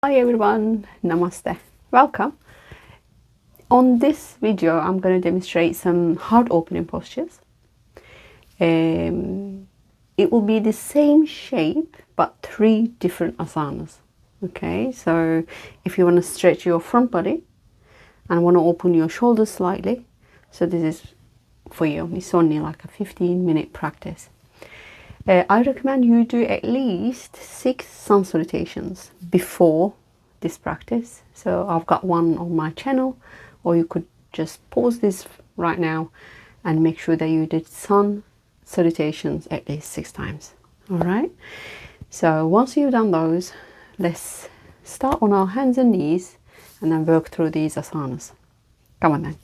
Hi everyone, Namaste, welcome. On this video I'm going to demonstrate some heart opening postures. It will be the same shape but 3 different asanas. Okay, so if you want to stretch your front body and want to open your shoulders slightly, so this is for you. It's only like a 15-minute practice. I recommend you do at least 6 sun salutations before this practice. So I've got one on my channel, or you could just pause this right now and make sure that you did sun salutations at least 6 times. All right. So once you've done those, let's start on our hands and knees and then work through these asanas. Come on then.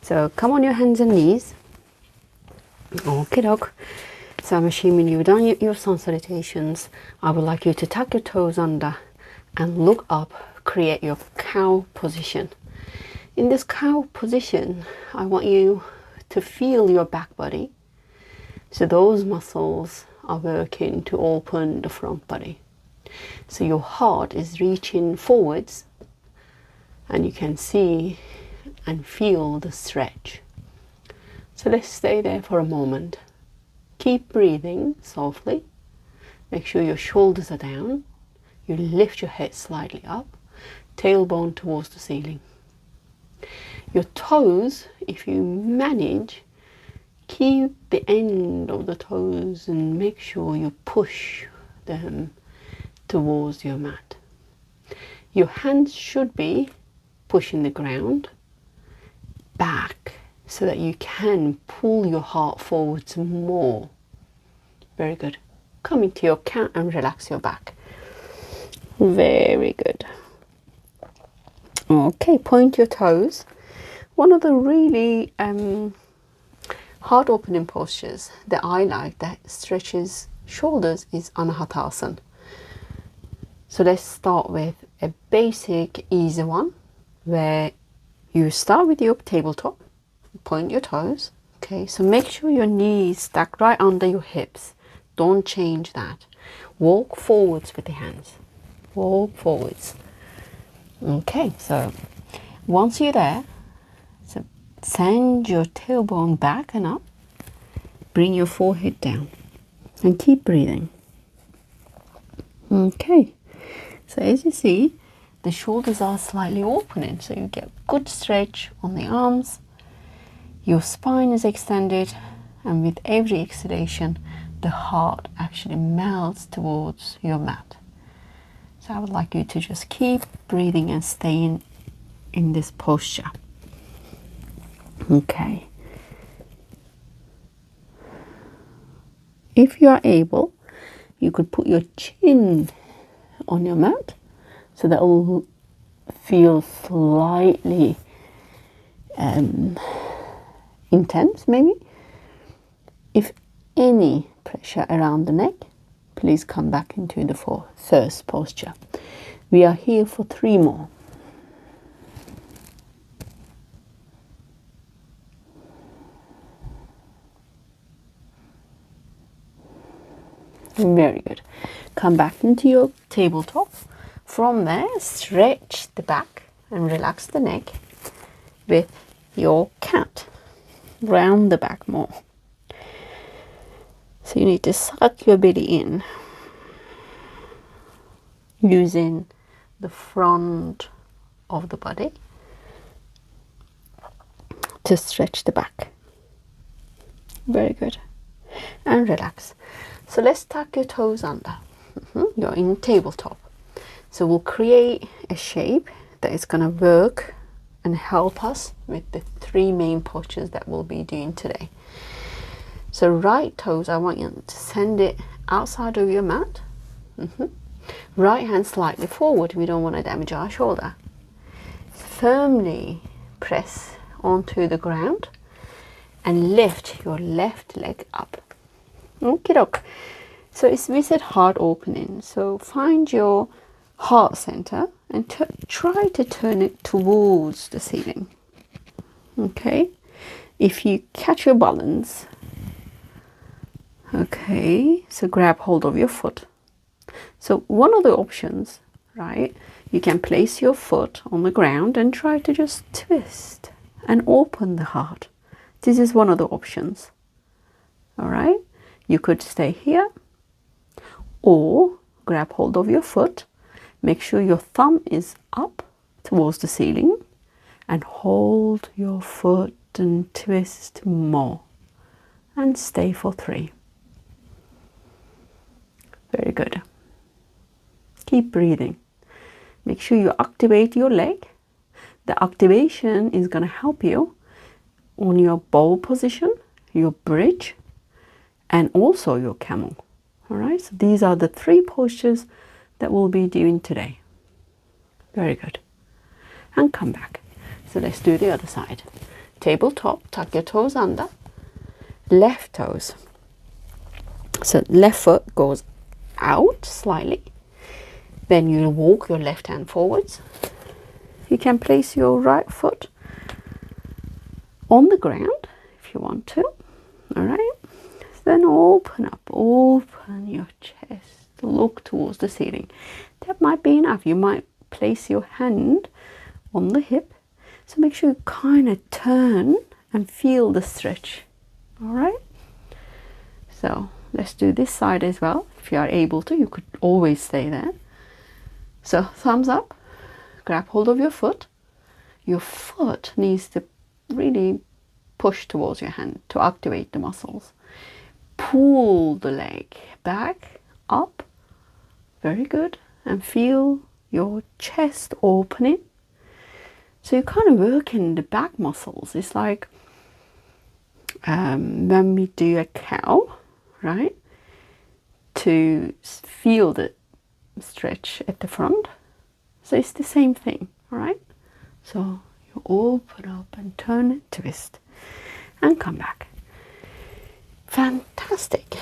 So come on your hands and knees. Okay, doke. So I'm assuming you've done your sun salutations. I would like you to tuck your toes under and look up, create your cow position. In this cow position, I want you to feel your back body. So those muscles are working to open the front body. So your heart is reaching forwards and you can see and feel the stretch. So let's stay there for a moment. Keep breathing softly. Make sure your shoulders are down. You lift your head slightly up, tailbone towards the ceiling. Your toes, if you manage, keep the end of the toes and make sure you push them towards your mat. Your hands should be pushing the ground back, so that you can pull your heart forwards more. Very good. Come into your cat and relax your back. Very good. Okay, point your toes. One of the really heart opening postures that I like that stretches shoulders is Anahatasana. So let's start with a basic easy one where you start with your tabletop. Point your toes. Okay, so make sure your knees stack right under your hips. Don't change that. Walk forwards with the hands. Walk forwards. Okay, so once you're there, so send your tailbone back and up. Bring your forehead down and keep breathing. Okay, so as you see, the shoulders are slightly opening, so you get good stretch on the arms. Your spine is extended, and with every exhalation, the heart actually melts towards your mat. So I would like you to just keep breathing and staying in this posture. Okay. If you are able, you could put your chin on your mat, so that will feel slightly intense maybe. If any pressure around the neck, please come back into the first posture. We are here for 3 more. Very good. Come back into your tabletop. From there, stretch the back and relax the neck with your cat. Round the back more. So you need to suck your belly in using the front of the body to stretch the back. Very good. And relax. So let's tuck your toes under. You're in tabletop. So we'll create a shape that is going to work and help us with the 3 main postures that we'll be doing today. So right toes, I want you to send it outside of your mat. Right hand slightly forward. We don't want to damage our shoulder. Firmly press onto the ground and lift your left leg up. Okie doke. So we said heart opening. So find your heart center and try to turn it towards the ceiling. Okay. If you catch your balance, okay, so grab hold of your foot. So one of the options, right, You can place your foot on the ground and try to just twist and open the heart. This is one of the options. All right, you could stay here or grab hold of your foot. Make sure your thumb is up towards the ceiling and hold your foot and twist more and stay for 3. Very good. Keep breathing. Make sure you activate your leg. The activation is going to help you on your bow position, your bridge, and also your camel. All right, so these are the 3 postures that we'll be doing today. Very good. And come back. So let's do the other side. Tabletop, tuck your toes under. Left toes. So left foot goes out slightly. Then you walk your left hand forwards. You can place your right foot on the ground if you want to. All right. Then open up, open your chest. Look towards the ceiling. That might be enough. You might place your hand on the hip. So make sure you kind of turn and feel the stretch. All right. So let's do this side as well. If you are able to, you could always stay there. So thumbs up, grab hold of your foot. Your foot needs to really push towards your hand to activate the muscles. Pull the leg back, up. Very good. And feel your chest opening. So you're kind of working the back muscles. It's like when we do a cow, right? To feel the stretch at the front. So it's the same thing, all right? So you open up and turn and twist and come back. Fantastic.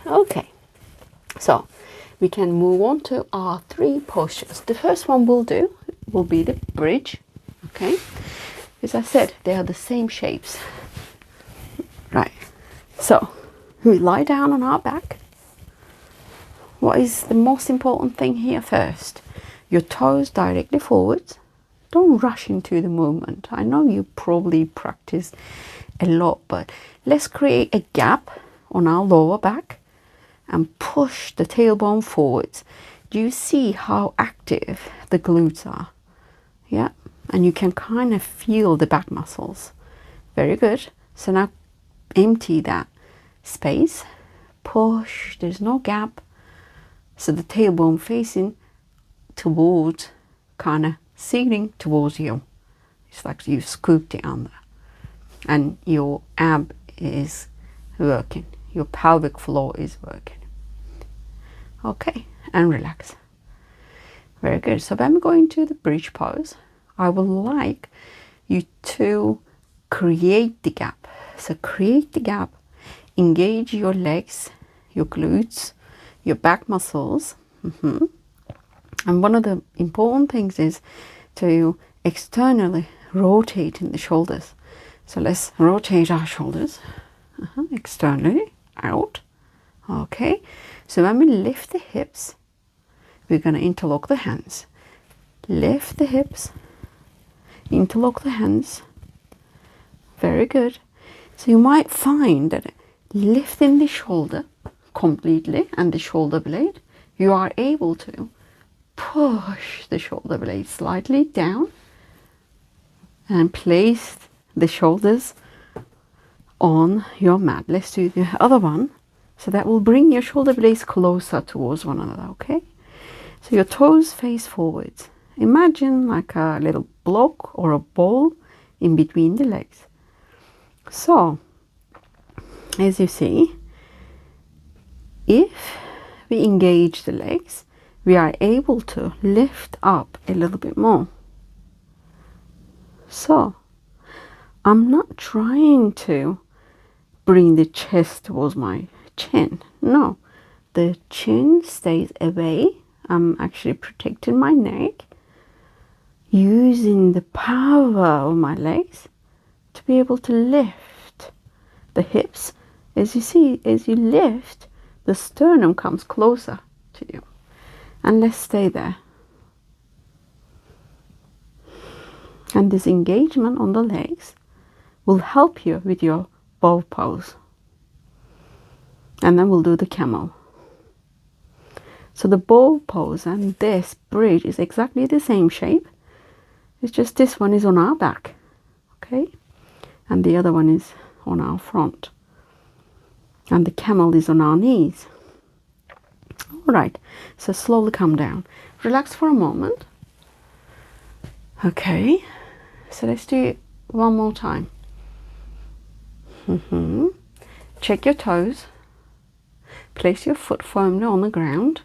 Okay, so we can move on to our 3 postures. The first one we'll do will be the bridge. Okay, as I said, they are the same shapes. Right, so we lie down on our back. What is the most important thing here first? Your toes directly forwards. Don't rush into the movement. I know you probably practice a lot, but let's create a gap on our lower back and push the tailbone forwards. Do you see how active the glutes are? Yeah, and you can kind of feel the back muscles. Very good. So now empty that space. Push. There's no gap. So the tailbone facing towards, kind of ceiling towards you. It's like you scooped it under. And your ab is working. Your pelvic floor is working. Okay, and relax. Very good. So when we go into the bridge pose, I would like you to create the gap. So create the gap, engage your legs, your glutes, your back muscles. And one of the important things is to externally rotate in the shoulders. So let's rotate our shoulders externally out. Okay, so when we lift the hips, we're going to interlock the hands. Lift the hips, interlock the hands. Very good. So you might find that lifting the shoulder completely and the shoulder blade, you are able to push the shoulder blade slightly down and place the shoulders on your mat. Let's do the other one. So that will bring your shoulder blades closer towards one another, okay? So your toes face forwards. Imagine like a little block or a ball in between the legs. So, as you see, if we engage the legs, we are able to lift up a little bit more. So, I'm not trying to bring the chest towards my chin. No, the chin stays away. I'm actually protecting my neck, using the power of my legs to be able to lift the hips. As you see, as you lift, the sternum comes closer to you. And let's stay there. And this engagement on the legs will help you with your bow pose. And then we'll do the camel. So the bow pose and this bridge is exactly the same shape. It's just this one is on our back, okay? And the other one is on our front. And the camel is on our knees. All right, so slowly come down. Relax for a moment. Okay, so let's do it one more time. Check your toes. Place your foot firmly on the ground.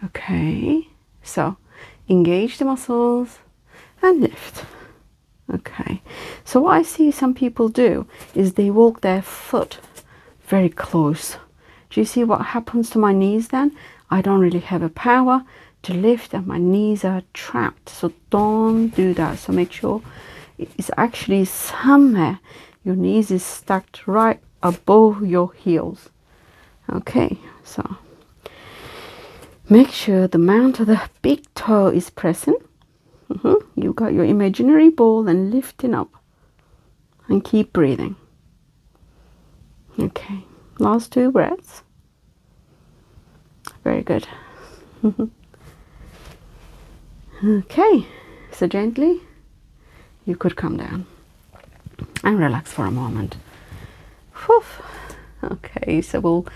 Okay, so engage the muscles and lift. Okay, so what I see some people do is they walk their foot very close. Do you see what happens to my knees then? I don't really have a power to lift and my knees are trapped. So don't do that. So make sure it's actually somewhere your knees is stacked right above your heels. Okay, so make sure the mount of the big toe is present. You got your imaginary ball and lifting up and keep breathing. Okay, last 2 breaths. Very good. Okay, so gently you could come down and relax for a moment. Whew. Okay, so we'll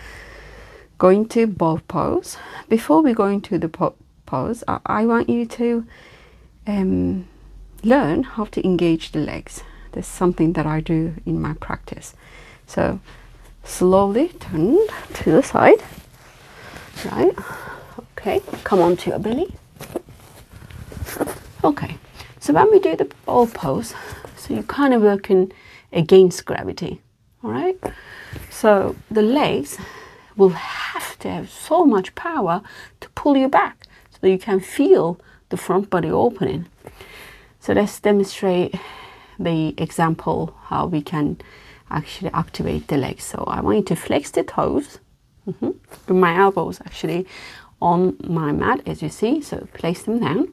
go into bow pose. Before we go into the pose, I want you to learn how to engage the legs. That's something that I do in my practice. So slowly turn to the side, right? Okay, come onto your belly. Okay, so when we do the bow pose, so you're kind of working against gravity, all right? So the legs will have to have so much power to pull you back so that you can feel the front body opening. So let's demonstrate the example how we can actually activate the legs. So I want you to flex the toes, with my elbows actually on my mat, as you see. So place them down.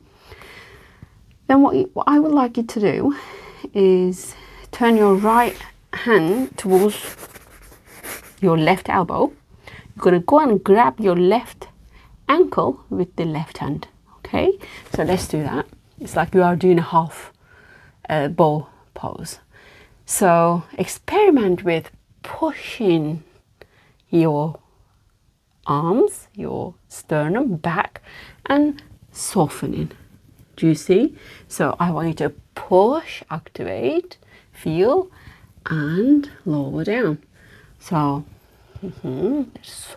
Then what I would like you to do is turn your right hand towards your left elbow. You're going to go and grab your left ankle with the left hand. Okay, so let's do that. It's like you are doing a half bow pose. So experiment with pushing your arms, your sternum back and softening. Do you see? So I want you to push, activate, feel and lower down. So there's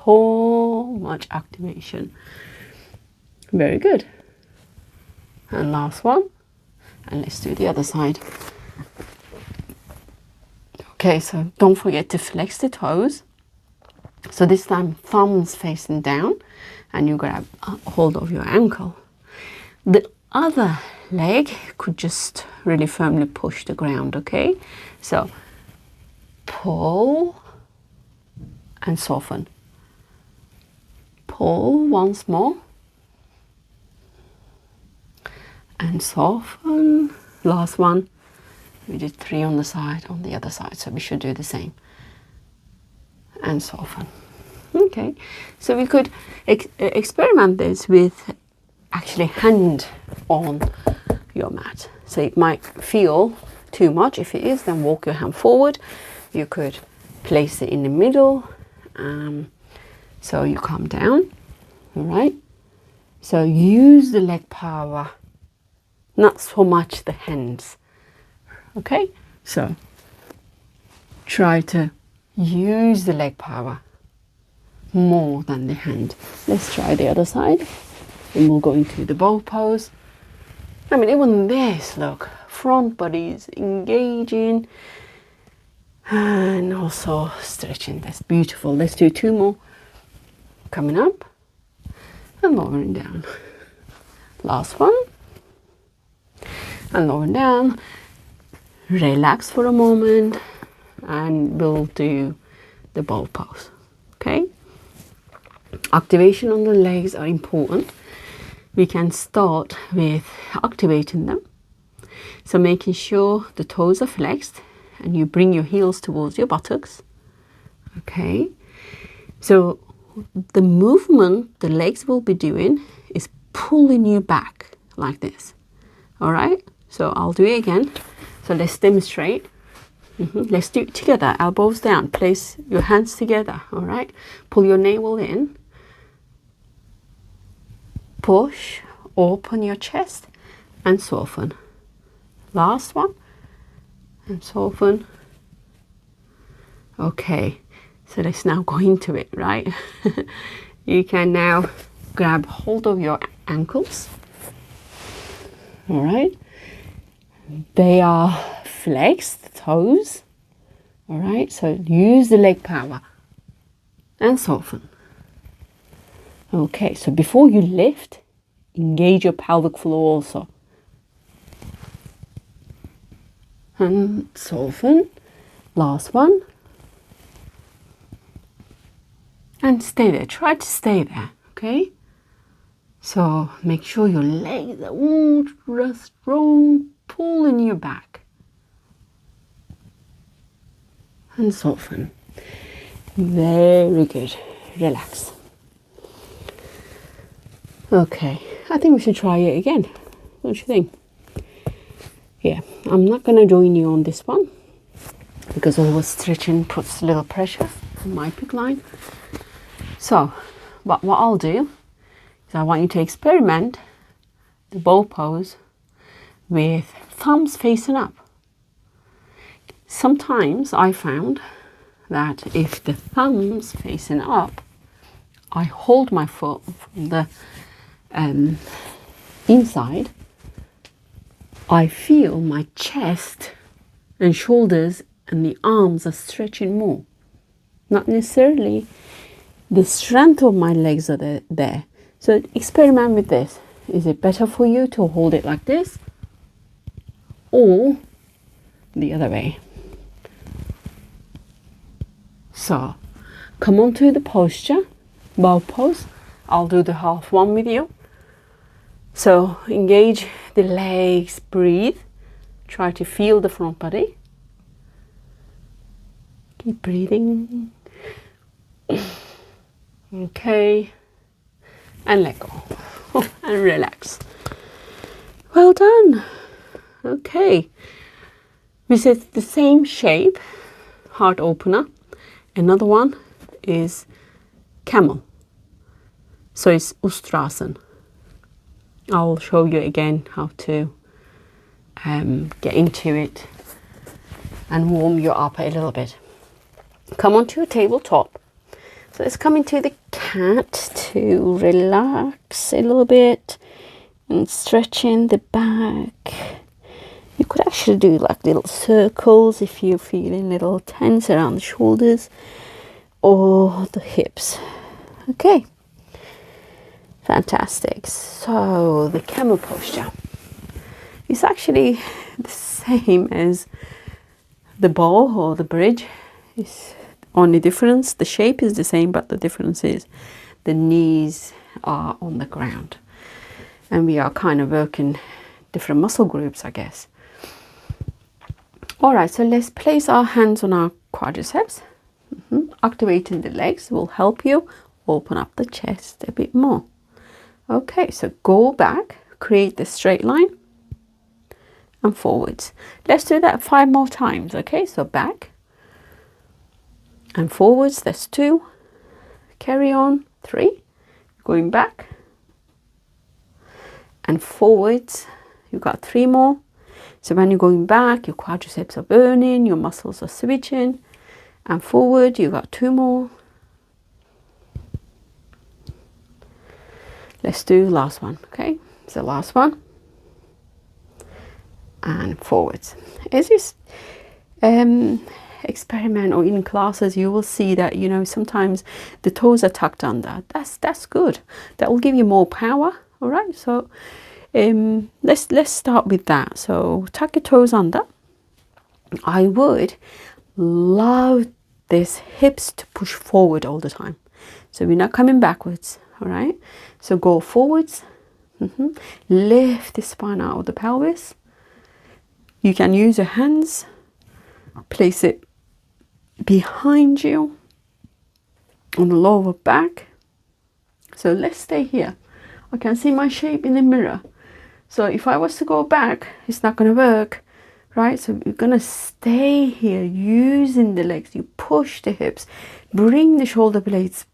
so much activation. Very good. And last one. And let's do the other side. Okay, so don't forget to flex the toes. So this time thumbs facing down and you grab hold of your ankle. The other leg could just really firmly push the ground, okay? So pull and soften. Pull once more. And soften. Last one. We did 3 on the side, on the other side, so we should do the same. And soften. Okay, so we could experiment this with actually hand on your mat. So it might feel too much. If it is, then walk your hand forward. You could place it in the middle. So you come down, all right? So use the leg power, not so much the hands. Okay, so try to use the leg power more than the hand. Let's try the other side and we'll go into the bow pose. I mean, even this, look, front body is engaging and also stretching. That's beautiful. Let's do 2 more. Coming up and lowering down. Last one. And lowering down. Relax for a moment and we'll do the bow pose. Okay, activation on the legs are important. We can start with activating them So making sure the toes are flexed and you bring your heels towards your buttocks. Okay, so the movement the legs will be doing is pulling you back like this. All right, so I'll do it again. So let's demonstrate. Let's do it together. Elbows down, place your hands together. All right, pull your navel in, push, open your chest and soften. Last one, and soften. Okay, so let's now go into it, right? You can now grab hold of your ankles. All right, they are flexed toes. All right, so use the leg power and soften. Okay, so before you lift, engage your pelvic floor also. And soften. Last one. And stay there. Try to stay there, okay? So make sure your legs are ultra strong, pulling you back. And soften. Very good. Relax. Okay, I think we should try it again. What do you think? Yeah, I'm not going to join you on this one because always stretching puts a little pressure on my pec line. So, but what I'll do is I want you to experiment the bow pose with thumbs facing up. Sometimes I found that if the thumbs facing up, I hold my foot from the inside, I feel my chest and shoulders and the arms are stretching more. Not necessarily the strength of my legs are there. So experiment with this. Is it better for you to hold it like this or the other way? So come on to the posture, bow pose. I'll do the half one with you. So engage the legs, breathe. Try to feel the front body. Keep breathing. Okay. And let go. And relax. Well done. Okay. This is the same shape, heart opener. Another one is camel. So it's Ustrasana. I'll show you again how to get into it and warm you up a little bit. Come onto a tabletop. So let's come into the cat to relax a little bit and stretching the back. You could actually do like little circles if you're feeling a little tense around the shoulders or the hips. Okay. Fantastic. So the camel posture is actually the same as the bow or the bridge. It's only difference, the shape is the same, but the difference is the knees are on the ground. And we are kind of working different muscle groups, I guess. All right, so let's place our hands on our quadriceps. Activating the legs will help you open up the chest a bit more. Okay, so go back, create the straight line and forwards. Let's do that 5 more times, okay? So back and forwards, that's 2. Carry on, 3. Going back and forwards, you got 3 more. So when you're going back, your quadriceps are burning, your muscles are switching. And forward, you got 2 more. Let's do last one, okay? So last one. And forwards. As you experiment or in classes, you will see that, you know, sometimes the toes are tucked under. That's good. That will give you more power, all right? So let's start with that. So tuck your toes under. I would love this hips to push forward all the time. So we're not coming backwards, all right? So go forwards. Lift the spine out of the pelvis. You can use your hands, place it behind you on the lower back. So let's stay here. I can see my shape in the mirror. So if I was to go back, it's not going to work, right? So you're going to stay here using the legs. You push the hips, bring the shoulder blades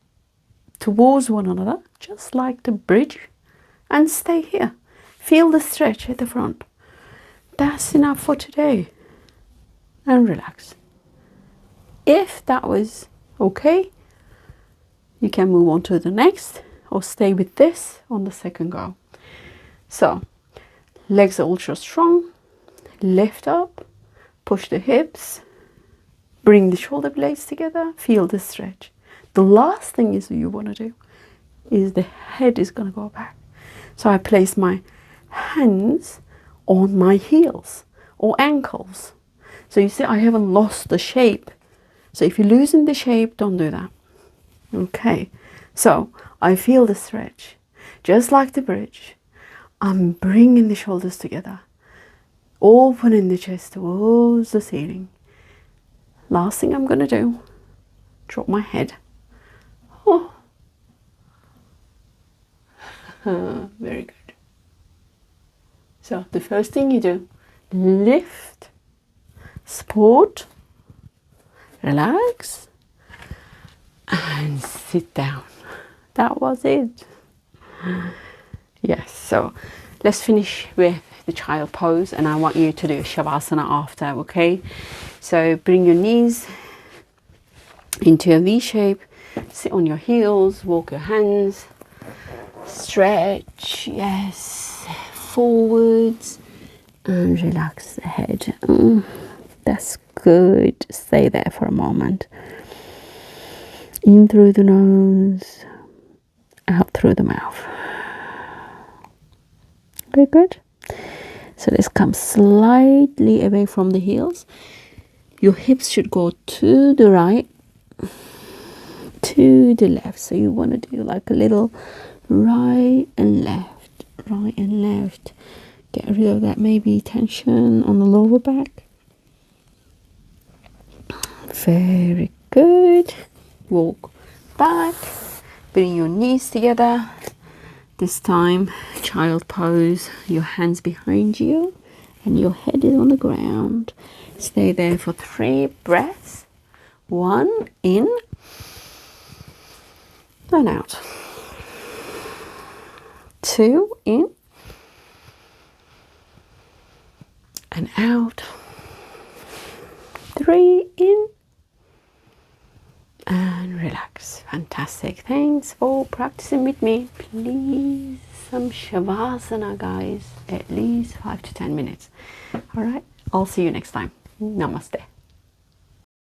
towards one another, just like the bridge, and stay here. Feel the stretch at the front. That's enough for today. And relax. If that was okay, you can move on to the next or stay with this on the second go. So, legs are ultra strong. Lift up, push the hips, bring the shoulder blades together, feel the stretch. The last thing is you want to do is the head is going to go back. So I place my hands on my heels or ankles. So you see I haven't lost the shape. So if you're losing the shape, don't do that. Okay, so I feel the stretch. Just like the bridge, I'm bringing the shoulders together, opening the chest towards the ceiling. Last thing I'm going to do, drop my head. Oh. Very good. So the first thing you do, lift, support, relax, and sit down. That was it. Yes, so let's finish with the child pose, and I want you to do Shavasana after, okay? So bring your knees into a V shape, sit on your heels, walk your hands, stretch, yes, forwards, and relax the head. That's good. Stay there for a moment. In through the nose, out through the mouth. Very good. So let's come slightly away from the heels. Your hips should go to the right, to the left. So you want to do like a little right and left, right and left. Get rid of that maybe tension on the lower back. Very good. Walk back, bring your knees together. This time, child pose, your hands behind you and your head is on the ground. Stay there for 3 breaths. 1 in and out. 2 in and out. 3 in and relax. Fantastic. Thanks for practicing with me. Please, some Shavasana, guys. At least 5 to 10 minutes. All right. I'll see you next time. Namaste.